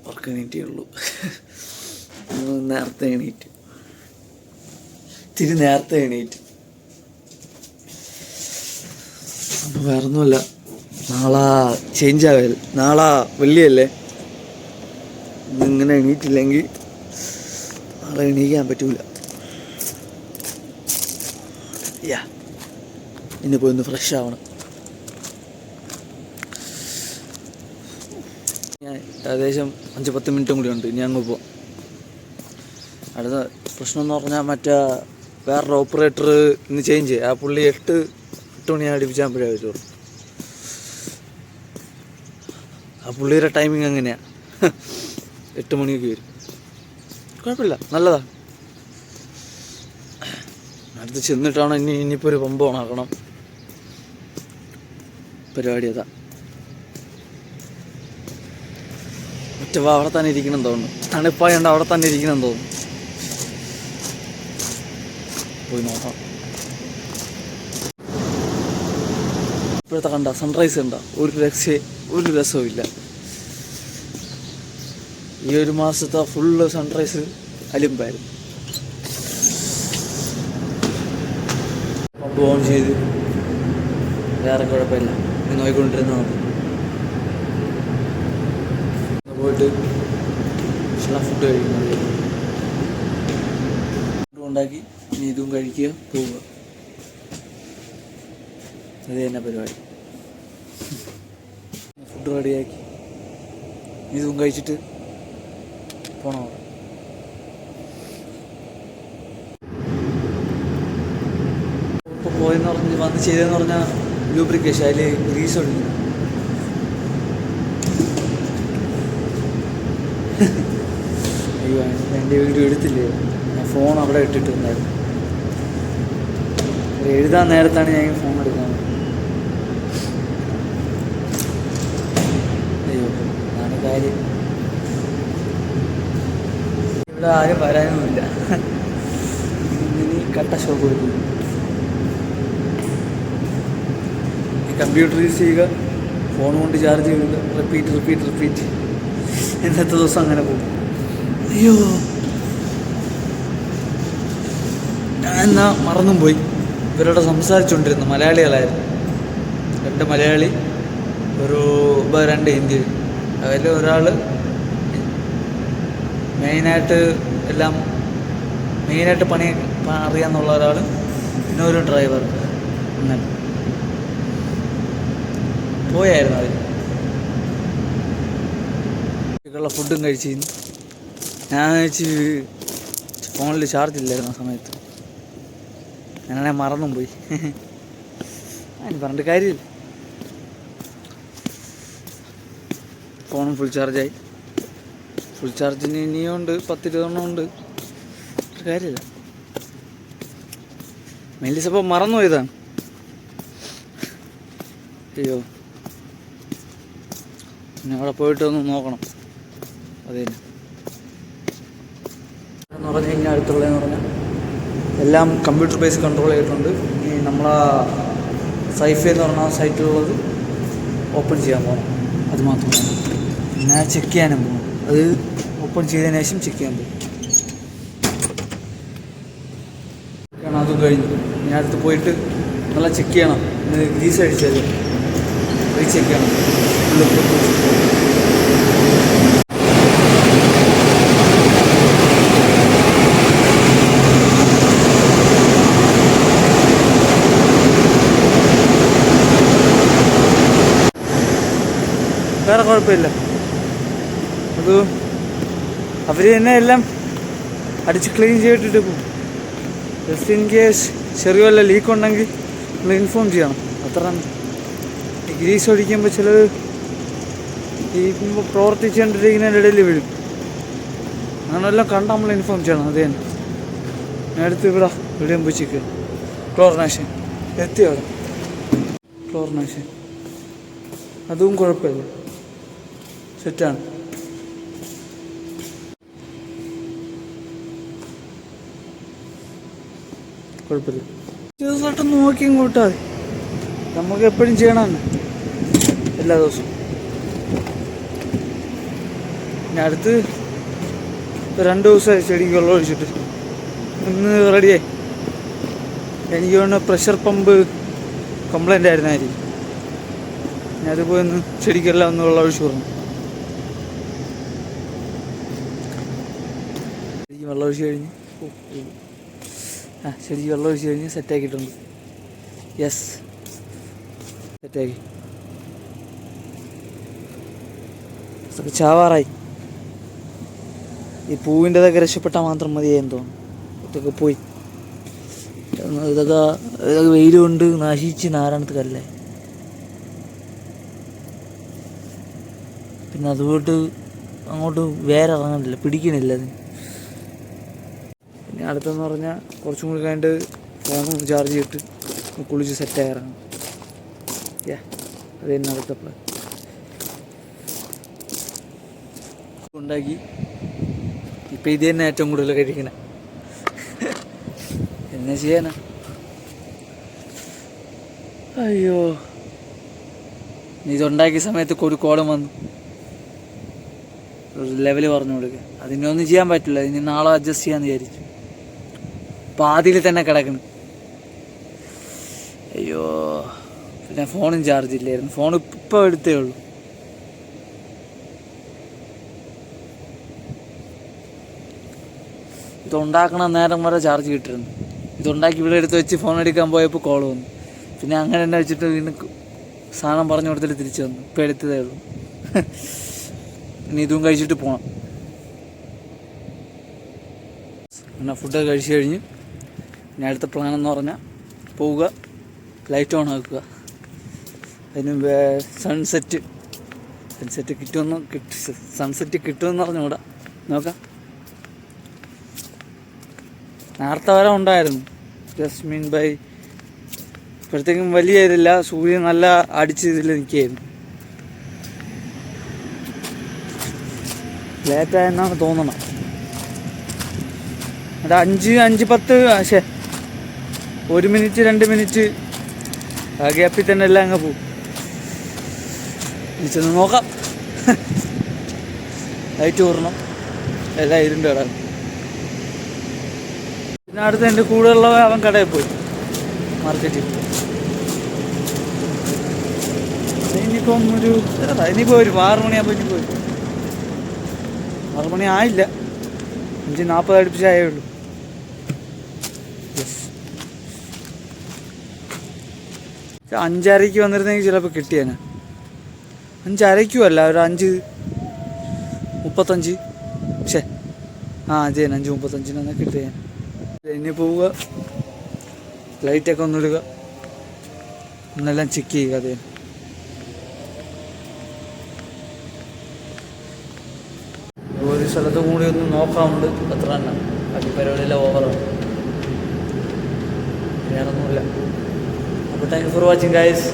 ഉറക്കം എണീറ്റേ ഉള്ളൂ. നേരത്തെ എണീറ്റ്, ഇത്തിരി നേരത്തെ എണീറ്റ്. അപ്പം വേറൊന്നുമല്ല, നാളെ ചേഞ്ച് ആവൽ, നാളെ വെള്ളിയല്ലേ. ഇന്നിങ്ങനെ എണീറ്റില്ലെങ്കിൽ നാളെ എണീക്കാൻ പറ്റൂല. ഇനി പോയി ഒന്ന് ഫ്രഷ് ആവണം. ഞാൻ ഏകദേശം 5-10 മിനിറ്റും കൂടി ഉണ്ട്, ഇനി അങ്ങ് പോവാം. അടുത്ത പ്രശ്നം എന്ന് പറഞ്ഞാൽ വേറൊരു ഓപ്പറേറ്റർ ഇന്ന് ചേഞ്ച് ചെയ്യും. ആ പുള്ളി 8 മണി അടുപ്പിച്ചാകുമ്പോഴേ വരുള്ളൂ. ആ പുള്ളിയുടെ ടൈമിങ് അങ്ങനെയാണ്, 8 മണിക്ക് വരും. കുഴപ്പമില്ല, നല്ലതാണ്. അടുത്ത് ചെന്നിട്ടാണ് ഇനിയിപ്പോൾ ഒരു പമ്പ് ഓണാക്കണം. പരിപാടി അതാ. ഒറ്റവാ അവിടെ തന്നെ ഇരിക്കണം തോന്നുന്നു, തണുപ്പായതുകൊണ്ട് അവിടെ തന്നെ ഇരിക്കണം തോന്നുന്നു. പോയി നോക്കാം. ഇപ്പോഴത്തെ കണ്ട സൺറൈസ് കണ്ട ഒരു രസവും ഇല്ല. ഈ ഒരു മാസത്തെ ഫുള്ള് സൺറൈസ് അലിമ്പായിരുന്നു. പമ്പ് ഓൺ ചെയ്ത് വേറെ കുഴപ്പമില്ല, നോക്കിക്കൊണ്ടിരുന്നാൽ മതി. പോയിട്ട് ഭക്ഷണം ഫുഡ് കഴിക്കുന്നത് ഉണ്ടാക്കി ഇനി ഇതും കഴിക്കുക, പോവുക. അത് തന്നെ പരിപാടി. ഫുഡ് റെഡിയാക്കി ഇതും കഴിച്ചിട്ട് പോകണം. ഇപ്പോൾ പോയെന്ന് പറഞ്ഞ് വന്ന് ചെയ്തതെന്ന് പറഞ്ഞാൽ ലൂബ്രിക്കേഷൻ, അതിൽ ഗ്രീസ് ഒഴിക്കുന്നു. അയ്യോ, എൻ്റെ വീഡിയോ എടുത്തില്ലേ, ഞാൻ ഫോൺ അവിടെ ഇട്ടിട്ടുണ്ടായിരുന്നു. എഴുതാൻ നേരത്താണ് ഞാൻ ഫോൺ എടുക്കാൻ. അയ്യോ, അതാണ് കാര്യം. ഇവിടെ ആരും വരാനൊന്നുമില്ല, ഇനി കട്ട ഷോപ്പ് കൊടുക്കും. കമ്പ്യൂട്ടർ യൂസ് ചെയ്യുക, ഫോൺ കൊണ്ട് ചാർജ് ചെയ്യുക, റിപ്പീറ്റ്. ഇന്നത്തെ ദിവസം അങ്ങനെ പോകും. അയ്യോ, ഞാൻ എന്നാ മറന്നും പോയി. ഇവരോട് സംസാരിച്ചുകൊണ്ടിരുന്നു, മലയാളികളായിരുന്നു. 2 മലയാളി, 2 ഹിന്ദി. അതിൽ ഒരാൾ മെയിനായിട്ട് പണി അറിയാമെന്നുള്ള ഒരാൾ, പിന്നെ ഒരു ഡ്രൈവർ. അങ്ങനെ പോയായിരുന്നു അതിൽ. ഉള്ള ഫുഡും കഴിച്ചിരുന്നു. ഞാൻ ഫോണിൽ ചാർജ് ഇല്ലായിരുന്നു ആ സമയത്ത്, ഞാനാണെ മറന്നും പോയി. അതിന് പറഞ്ഞിട്ട് കാര്യമില്ല. ഫോണും ഫുൾ ചാർജായി. ഫുൾ ചാർജിന് ഇനിയും ഉണ്ട്, 10-20 ഉണ്ട്. കാര്യമില്ല. മെല്ലിസപ്പോൾ മറന്നു പോയതാണ്. അയ്യോ, പിന്നെ അവിടെ പോയിട്ടൊന്ന് നോക്കണം. അത് തന്നെ എന്ന് പറഞ്ഞു കഴിഞ്ഞാൽ അടുത്തുള്ളതെന്ന് പറഞ്ഞാൽ എല്ലാം കമ്പ്യൂട്ടർ ബേസ് കൺട്രോൾ ചെയ്തിട്ടുണ്ട്. ഇനി നമ്മളാ സൈഫൈ എന്ന് പറഞ്ഞ സൈറ്റിലുള്ളത് ഓപ്പൺ ചെയ്യാൻ പോകണം. അത് മാത്രമാണ്. പിന്നെ ചെക്ക് ചെയ്യാനും പോകണം. അത് ഓപ്പൺ ചെയ്തതിന് ശേഷം ചെക്ക് ചെയ്യാൻ പോകും. കാരണം അതും കഴിഞ്ഞു. ഇനി അടുത്ത് പോയിട്ട് നല്ല ചെക്ക് ചെയ്യണം. ഗ്രീസ് അടിച്ചത് ചെക്ക് ചെയ്യണം. വേറെ കുഴപ്പമില്ല. അത് അവർ തന്നെ എല്ലാം അടിച്ച് ക്ലീൻ ചെയ്തിട്ടിട്ട് പോകും. ജസ്റ്റ് ഇൻ കേസ് ചെറിയ വല്ല ലീക്ക് ഉണ്ടെങ്കിൽ നമ്മൾ ഇൻഫോം ചെയ്യണം. അത്ര ഈ ഗ്രീസ് ഒഴിക്കുമ്പോൾ ചിലത് ഈ പ്രവർത്തിച്ചുകൊണ്ടിരിക്കുന്നതിൻ്റെ ഇടയിൽ വീഴും. അങ്ങനെല്ലാം കണ്ട് നമ്മൾ ഇൻഫോം ചെയ്യണം. അത് തന്നെ നേരത്തെ ഇവിടെ പോയി ചിക്കുക. ക്ലോറിനേഷൻ എത്തി അവിടെ. ക്ലോറിനേഷൻ അതും കുഴപ്പമില്ല, സെറ്റാണ്. കുഴപ്പമില്ല. ദിവസമായിട്ട് നോക്കി ഇങ്ങോട്ടാ മതി. നമുക്ക് എപ്പോഴും ചെയ്യണമെന്ന് എല്ലാ ദിവസവും പിന്നെ അടുത്ത് 2 ദിവസമായി ചെടിക്ക് വെള്ളം ഒഴിച്ചിട്ട്. ഇന്ന് റെഡിയായി. എനിക്ക് വേണ്ട പ്രഷർ പമ്പ് കംപ്ലൈൻ്റ് ആയിരുന്നായിരിക്കും. ഞാൻ അതിപ്പോൾ ഒന്ന് ചെടിക്കെല്ലാം ഒന്ന് വെള്ളം ഒഴിച്ചു പറഞ്ഞു. ചെടിക്ക് വെള്ളം ഒഴിച്ച് കഴിഞ്ഞ് ചെടിക്ക് വെള്ളം ഒഴിച്ച് കഴിഞ്ഞ് സെറ്റാക്കിയിട്ടുണ്ട്. യെസ്, സെറ്റാക്കി. ചാവാറായി. ഈ പൂവിൻ്റെതൊക്കെ രക്ഷപ്പെട്ടാൽ മാത്രം മതിയായെന്ന് തോന്നുന്നു. ഇതൊക്കെ പോയി. ഇതൊക്കെ വെയിൽ കൊണ്ട് നശിച്ച് നാരായണത്ത് കല്ലേ. പിന്നെ അതുകൊണ്ട് അങ്ങോട്ട് വേറെ ഇറങ്ങണില്ല, പിടിക്കണില്ല അതിന്. പിന്നെ അടുത്തെന്ന് പറഞ്ഞാൽ കുറച്ചും കൂടി കഴിഞ്ഞിട്ട് ഫോണും ചാർജ് ചെയ്തിട്ട് കുളിച്ച് സെറ്റായി ഇറങ്ങും. അത് തന്നെ അടുത്ത പ്ലാൻ. ഉണ്ടാക്കി ഇപ്പം ഇത് തന്നെ ഏറ്റവും കൂടുതൽ കഴിക്കണേ. എന്നാ ചെയ്യാനാ? അയ്യോ, ഇതുണ്ടാക്കിയ സമയത്ത് ഒരു കോളം വന്നു. ഒരു ലെവല് പറഞ്ഞു കൊടുക്കുക. അതിനൊന്നും ചെയ്യാൻ പറ്റില്ല. ഇനി നാളെ അഡ്ജസ്റ്റ് ചെയ്യാന്ന് വിചാരിച്ചു. പാതിയിൽ തന്നെ കിടക്കണം. അയ്യോ, പിന്നെ ഫോണും ചാർജ് ഇല്ലായിരുന്നു. ഫോൺ ഇപ്പോൾ എടുത്തേ ഉള്ളൂ. ഇതുണ്ടാക്കണ നേരം വരെ ചാർജ് കിട്ടിയിരുന്നു. ഇതുണ്ടാക്കി ഇവിടെ എടുത്ത് വെച്ച് ഫോൺ എടുക്കാൻ പോയപ്പോൾ കോൾ വന്നു. പിന്നെ അങ്ങനെ തന്നെ വെച്ചിട്ട് വീണ്ടും സാധനം പറഞ്ഞു കൊടുത്തിട്ട് തിരിച്ചു വന്നു. ഇപ്പോൾ എടുത്തതേ ഉള്ളൂ. ഇനി ഇതും കഴിച്ചിട്ട് പോകണം. പിന്നെ ഫുഡ് കഴിച്ച് കഴിഞ്ഞ് ഇനി അടുത്ത പ്ലാൻ എന്ന് പറഞ്ഞാൽ പോവുക, ലൈറ്റ് ഓൺ ആക്കുക. അതിന് സൺസെറ്റ് കിട്ടുമെന്ന് പറഞ്ഞുകൂടാ, നോക്കാം. നേരത്തെ വരെ ഉണ്ടായിരുന്നു. ജസ്റ്റ് മീൻ ബൈ ഇപ്പോഴത്തേക്കും വലിയ ഇതില്ല. സൂര്യൻ നല്ല അടിച്ച് ഇതിൽ നിൽക്കുകയായിരുന്നു. ലേറ്റായെന്നാണ് തോന്നണം. അത് 5-10 1 മിനിറ്റ് 2 മിനിറ്റ് ആ ഗ്യാപ്പിൽ തന്നെ എല്ലാം അങ്ങ് പോകും. ചെന്ന് നോക്കാം. ലൈറ്റ് കൂറണം, എല്ലാം ഇരുണ്ട് കിടക്കും. പിന്നെ അടുത്ത് എൻ്റെ കൂടെയുള്ള അവൻ കടയിൽ പോയി, മാർക്കറ്റിൽ. ഇനിയിപ്പം ഒരു 6 മണിയാകുമ്പോൾ ഇനി പോയി. 6 മണി ആയില്ല, 5:40 അടുപ്പിച്ചായേ ഉള്ളൂ. യെസ്, 5:30 വന്നിരുന്നെങ്കിൽ ചിലപ്പോൾ കിട്ടിയേനെ. 5:30 ഒരു 5:35. അത് തന്നെ 5:35 കിട്ടിയേ. ഇനി പോവുക, ലൈറ്റൊക്കെ ഒന്നിടുക, ഒന്നെല്ലാം ചെക്ക് ചെയ്യുക. അത് ഒരു സ്ഥലത്തും കൂടി ഒന്ന് നോക്കാറുണ്ട്. അത്ര തന്നെ, ബാക്കി പരിപാടിയെല്ലാം ഓവറാണ്, വേറൊന്നുമില്ല. അപ്പോൾ thank you for watching guys.